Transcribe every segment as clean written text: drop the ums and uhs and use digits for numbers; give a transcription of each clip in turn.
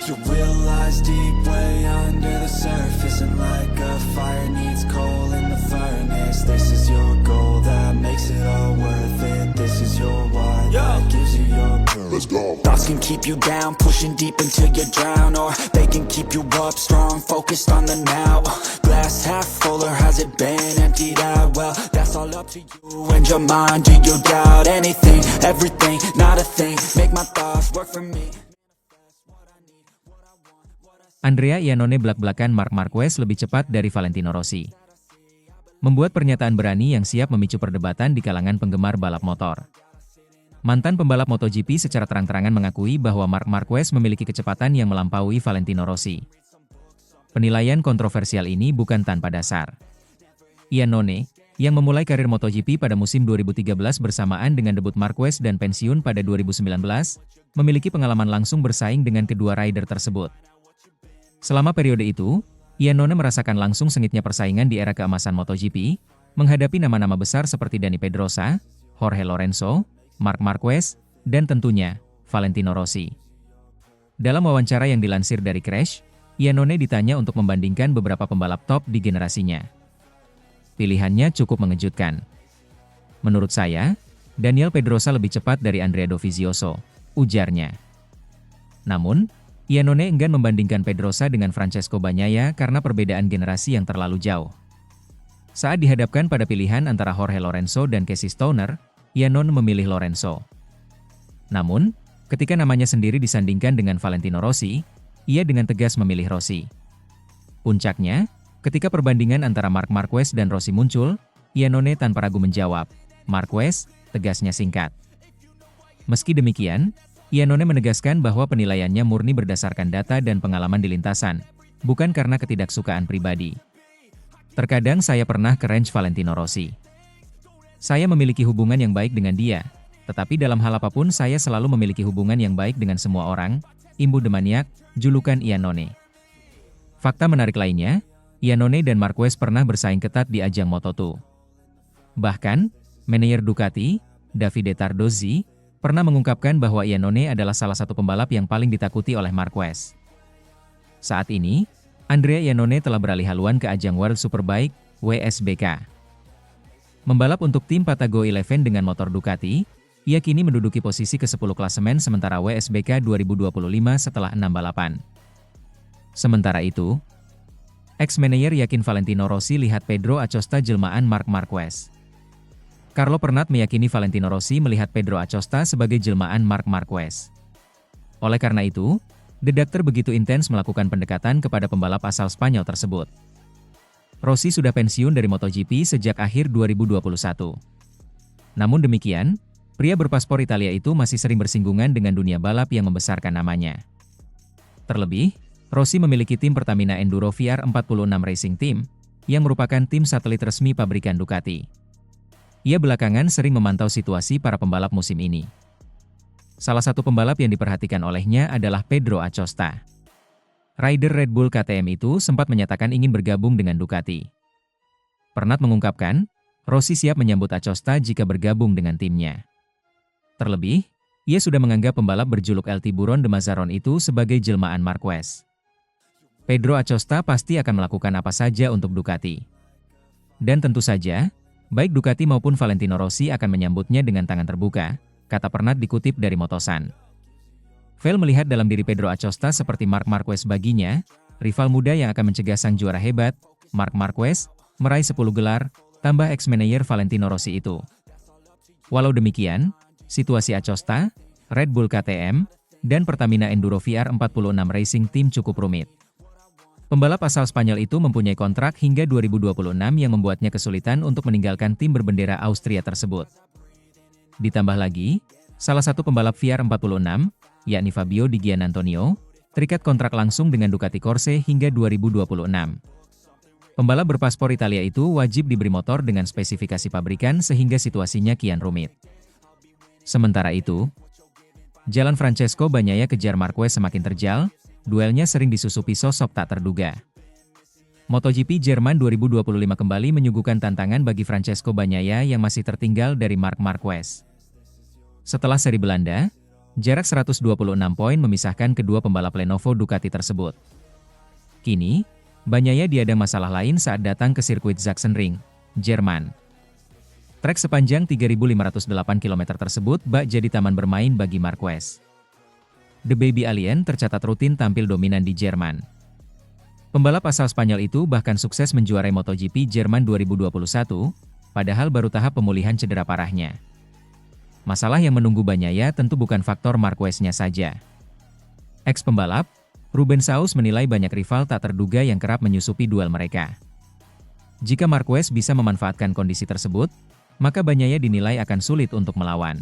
You realize deep way under the surface, and like a fire needs coal in the furnace. This is your goal that makes it all worth it. This is your why that gives you your purpose. Let's go. Thoughts can keep you down, pushing deep until you drown, or they can keep you up strong, focused on the now. Glass half full, or has it been emptied out? Well, that's all up to you and your mind. Do you doubt anything, everything, not a thing? Make my thoughts work for me. Andrea Iannone belak-belakan Marc Marquez lebih cepat dari Valentino Rossi. Membuat pernyataan berani yang siap memicu perdebatan di kalangan penggemar balap motor. Mantan pembalap MotoGP secara terang-terangan mengakui bahwa Marc Marquez memiliki kecepatan yang melampaui Valentino Rossi. Penilaian kontroversial ini bukan tanpa dasar. Iannone, yang memulai karir MotoGP pada musim 2013 bersamaan dengan debut Marquez dan pensiun pada 2019, memiliki pengalaman langsung bersaing dengan kedua rider tersebut. Selama periode itu, Iannone merasakan langsung sengitnya persaingan di era keemasan MotoGP, menghadapi nama-nama besar seperti Dani Pedrosa, Jorge Lorenzo, Marc Marquez, dan tentunya, Valentino Rossi. Dalam wawancara yang dilansir dari Crash, Iannone ditanya untuk membandingkan beberapa pembalap top di generasinya. Pilihannya cukup mengejutkan. Menurut saya, Daniel Pedrosa lebih cepat dari Andrea Dovizioso, ujarnya. Namun, Iannone enggan membandingkan Pedrosa dengan Francesco Bagnaia karena perbedaan generasi yang terlalu jauh. Saat dihadapkan pada pilihan antara Jorge Lorenzo dan Casey Stoner, Iannone memilih Lorenzo. Namun, ketika namanya sendiri disandingkan dengan Valentino Rossi, ia dengan tegas memilih Rossi. Puncaknya, ketika perbandingan antara Marc Marquez dan Rossi muncul, Iannone tanpa ragu menjawab, "Marquez," tegasnya singkat. Meski demikian, Iannone menegaskan bahwa penilaiannya murni berdasarkan data dan pengalaman di lintasan, bukan karena ketidaksukaan pribadi. Terkadang saya pernah ke range Valentino Rossi. Saya memiliki hubungan yang baik dengan dia, tetapi dalam hal apapun saya selalu memiliki hubungan yang baik dengan semua orang, imbu the Maniac, julukan Iannone. Fakta menarik lainnya, Iannone dan Marquez pernah bersaing ketat di ajang Moto2. Bahkan, manajer Ducati, Davide Tardozzi, pernah mengungkapkan bahwa Iannone adalah salah satu pembalap yang paling ditakuti oleh Marquez. Saat ini, Andrea Iannone telah beralih haluan ke ajang World Superbike, WSBK. Membalap untuk tim Patago Eleven dengan motor Ducati, ia kini menduduki posisi ke-10 klasemen sementara WSBK 2025 setelah 6 balapan. Sementara itu, ex-manajer yakin Valentino Rossi lihat Pedro Acosta jelmaan Marc Marquez. Carlo Pernat meyakini Valentino Rossi melihat Pedro Acosta sebagai jelmaan Marc Marquez. Oleh karena itu, The Doctor begitu intens melakukan pendekatan kepada pembalap asal Spanyol tersebut. Rossi sudah pensiun dari MotoGP sejak akhir 2021. Namun demikian, pria berpaspor Italia itu masih sering bersinggungan dengan dunia balap yang membesarkan namanya. Terlebih, Rossi memiliki tim Pertamina Enduro VR46 Racing Team, yang merupakan tim satelit resmi pabrikan Ducati. Ia belakangan sering memantau situasi para pembalap musim ini. Salah satu pembalap yang diperhatikan olehnya adalah Pedro Acosta. Rider Red Bull KTM itu sempat menyatakan ingin bergabung dengan Ducati. Pernat mengungkapkan, Rossi siap menyambut Acosta jika bergabung dengan timnya. Terlebih, ia sudah menganggap pembalap berjuluk El Tiburon de Mazarrón itu sebagai jelmaan Marquez. Pedro Acosta pasti akan melakukan apa saja untuk Ducati. Dan tentu saja, baik Ducati maupun Valentino Rossi akan menyambutnya dengan tangan terbuka, kata Pernat dikutip dari Motosan. Vel melihat dalam diri Pedro Acosta seperti Marc Marquez baginya, rival muda yang akan mencegah sang juara hebat, Marc Marquez, meraih 10 gelar, tambah ex-manajer Valentino Rossi itu. Walau demikian, situasi Acosta, Red Bull KTM, dan Pertamina Enduro VR46 Racing Team cukup rumit. Pembalap asal Spanyol itu mempunyai kontrak hingga 2026 yang membuatnya kesulitan untuk meninggalkan tim berbendera Austria tersebut. Ditambah lagi, salah satu pembalap VR46, yakni Fabio Di Giannantonio, terikat kontrak langsung dengan Ducati Corse hingga 2026. Pembalap berpaspor Italia itu wajib diberi motor dengan spesifikasi pabrikan sehingga situasinya kian rumit. Sementara itu, jalan Francesco Bagnaia kejar Marquez semakin terjal, duelnya sering disusupi sosok tak terduga. MotoGP Jerman 2025 kembali menyuguhkan tantangan bagi Francesco Bagnaia yang masih tertinggal dari Marc Marquez. Setelah seri Belanda, Jarak 126 poin memisahkan kedua pembalap Lenovo Ducati tersebut. Kini, Bagnaia diadang masalah lain saat datang ke sirkuit Sachsenring, Jerman. Trek sepanjang 3.508 km tersebut bak jadi taman bermain bagi Marquez. The Baby Alien tercatat rutin tampil dominan di Jerman. Pembalap asal Spanyol itu bahkan sukses menjuarai MotoGP Jerman 2021, padahal baru tahap pemulihan cedera parahnya. Masalah yang menunggu Bagnaia tentu bukan faktor Marquez-nya saja. Ex-pembalap, Ruben Saus menilai banyak rival tak terduga yang kerap menyusupi duel mereka. Jika Marquez bisa memanfaatkan kondisi tersebut, maka Bagnaia dinilai akan sulit untuk melawan.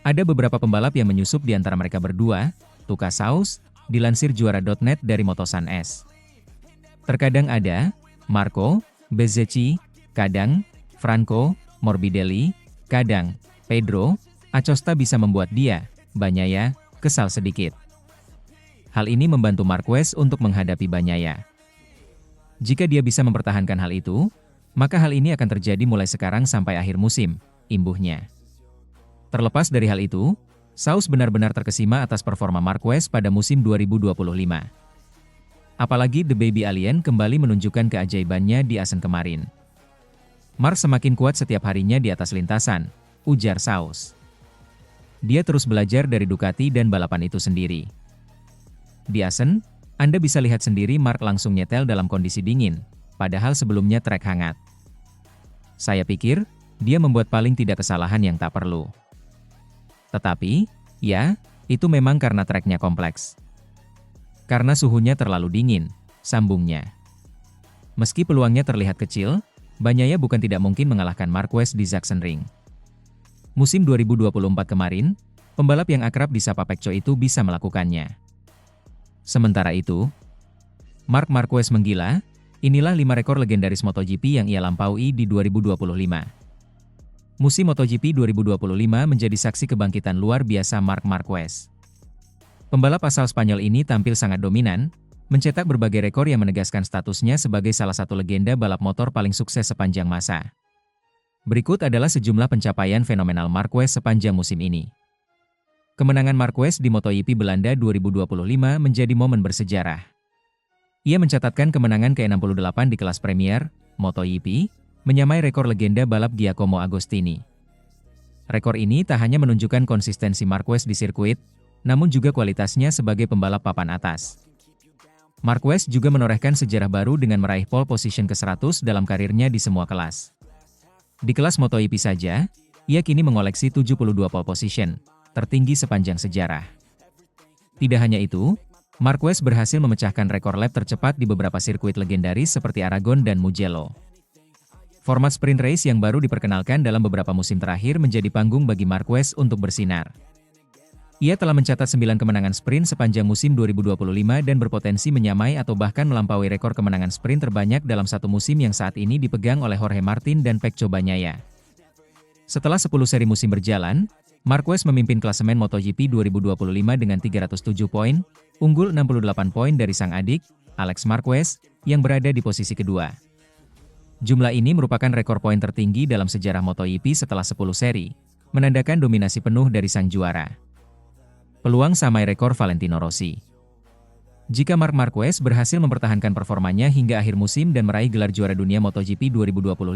Ada beberapa pembalap yang menyusup di antara mereka berdua, tukas Saus, dilansir juara.net dari Motosan S. Terkadang ada Marco Bezzecchi, kadang Franco Morbidelli, kadang Pedro Acosta bisa membuat dia, Bagnaia, kesal sedikit. Hal ini membantu Marquez untuk menghadapi Bagnaia. Jika dia bisa mempertahankan hal itu, maka hal ini akan terjadi mulai sekarang sampai akhir musim, imbuhnya. Terlepas dari hal itu, Saus benar-benar terkesima atas performa Marquez pada musim 2025. Apalagi The Baby Alien kembali menunjukkan keajaibannya di Assen kemarin. Mark semakin kuat setiap harinya di atas lintasan, ujar Saus. Dia terus belajar dari Ducati dan balapan itu sendiri. Di Assen, Anda bisa lihat sendiri Mark langsung nyetel dalam kondisi dingin, padahal sebelumnya trek hangat. Saya pikir, dia membuat paling tidak kesalahan yang tak perlu. Tetapi, ya, itu memang karena treknya kompleks. Karena suhunya terlalu dingin, sambungnya. Meski peluangnya terlihat kecil, Bagnaia bukan tidak mungkin mengalahkan Marquez di Sachsenring. Musim 2024 kemarin, pembalap yang akrab disapa Pecco itu bisa melakukannya. Sementara itu, Marc Marquez menggila, inilah 5 rekor legendaris MotoGP yang ia lampaui di 2025. Musim MotoGP 2025 menjadi saksi kebangkitan luar biasa Marc Marquez. Pembalap asal Spanyol ini tampil sangat dominan, mencetak berbagai rekor yang menegaskan statusnya sebagai salah satu legenda balap motor paling sukses sepanjang masa. Berikut adalah sejumlah pencapaian fenomenal Marquez sepanjang musim ini. Kemenangan Marquez di MotoGP Belanda 2025 menjadi momen bersejarah. Ia mencatatkan kemenangan ke-68 di kelas Premier, MotoGP, menyamai rekor legenda balap Giacomo Agostini. Rekor ini tak hanya menunjukkan konsistensi Marquez di sirkuit, namun juga kualitasnya sebagai pembalap papan atas. Marquez juga menorehkan sejarah baru dengan meraih pole position ke-100 dalam karirnya di semua kelas. Di kelas MotoGP saja, ia kini mengoleksi 72 pole position, tertinggi sepanjang sejarah. Tidak hanya itu, Marquez berhasil memecahkan rekor lap tercepat di beberapa sirkuit legendaris seperti Aragon dan Mugello. Format sprint race yang baru diperkenalkan dalam beberapa musim terakhir menjadi panggung bagi Marquez untuk bersinar. Ia telah mencatat 9 kemenangan sprint sepanjang musim 2025 dan berpotensi menyamai atau bahkan melampaui rekor kemenangan sprint terbanyak dalam satu musim yang saat ini dipegang oleh Jorge Martin dan Pecco Bagnaia. Setelah 10 seri musim berjalan, Marquez memimpin klasemen MotoGP 2025 dengan 307 poin, unggul 68 poin dari sang adik, Alex Marquez, yang berada di posisi kedua. Jumlah ini merupakan rekor poin tertinggi dalam sejarah MotoGP setelah 10 seri, menandakan dominasi penuh dari sang juara. Peluang samai rekor Valentino Rossi. Jika Marc Marquez berhasil mempertahankan performanya hingga akhir musim dan meraih gelar juara dunia MotoGP 2025,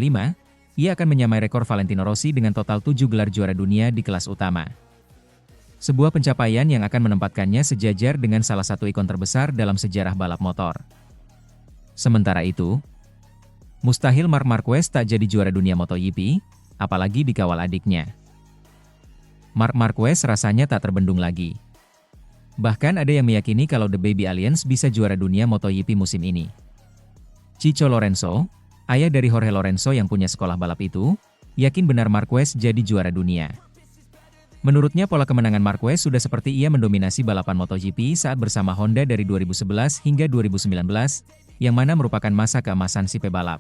ia akan menyamai rekor Valentino Rossi dengan total 7 gelar juara dunia di kelas utama. Sebuah pencapaian yang akan menempatkannya sejajar dengan salah satu ikon terbesar dalam sejarah balap motor. Sementara itu, mustahil Marc Marquez tak jadi juara dunia MotoGP, apalagi dikawal adiknya. Marc Marquez rasanya tak terbendung lagi. Bahkan ada yang meyakini kalau The Baby Aliens bisa juara dunia MotoGP musim ini. Chicho Lorenzo, ayah dari Jorge Lorenzo yang punya sekolah balap itu, yakin benar Marquez jadi juara dunia. Menurutnya pola kemenangan Marquez sudah seperti ia mendominasi balapan MotoGP saat bersama Honda dari 2011 hingga 2019, yang mana merupakan masa keemasan si pebalap.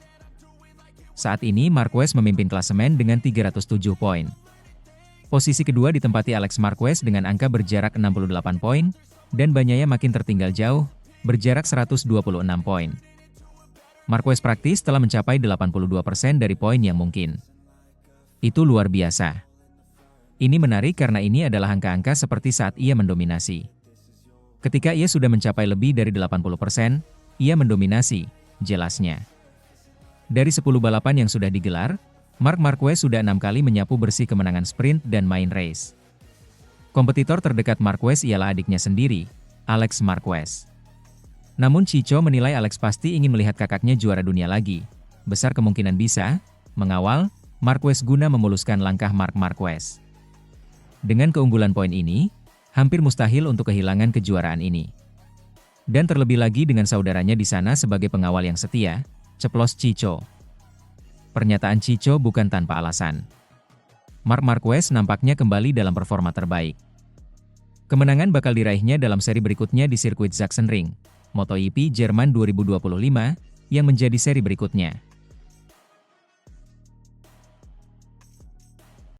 Saat ini Marquez memimpin klasemen dengan 307 poin. Posisi kedua ditempati Alex Marquez dengan angka berjarak 68 poin, dan Bagnaia makin tertinggal jauh, berjarak 126 poin. Marquez praktis telah mencapai 82% dari poin yang mungkin. Itu luar biasa. Ini menarik karena ini adalah angka-angka seperti saat ia mendominasi. Ketika ia sudah mencapai lebih dari 80%, ia mendominasi, jelasnya. Dari 10 balapan yang sudah digelar, Marc Marquez sudah 6 kali menyapu bersih kemenangan sprint dan main race. Kompetitor terdekat Marquez ialah adiknya sendiri, Alex Marquez. Namun Chico menilai Alex pasti ingin melihat kakaknya juara dunia lagi. Besar kemungkinan bisa mengawal Marquez guna memuluskan langkah Marc Marquez. Dengan keunggulan poin ini, hampir mustahil untuk kehilangan kejuaraan ini. Dan terlebih lagi dengan saudaranya di sana sebagai pengawal yang setia, ceplos Chico. Pernyataan Chico bukan tanpa alasan. Marc Marquez nampaknya kembali dalam performa terbaik. Kemenangan bakal diraihnya dalam seri berikutnya di sirkuit Sachsenring, MotoGP Jerman 2025, yang menjadi seri berikutnya.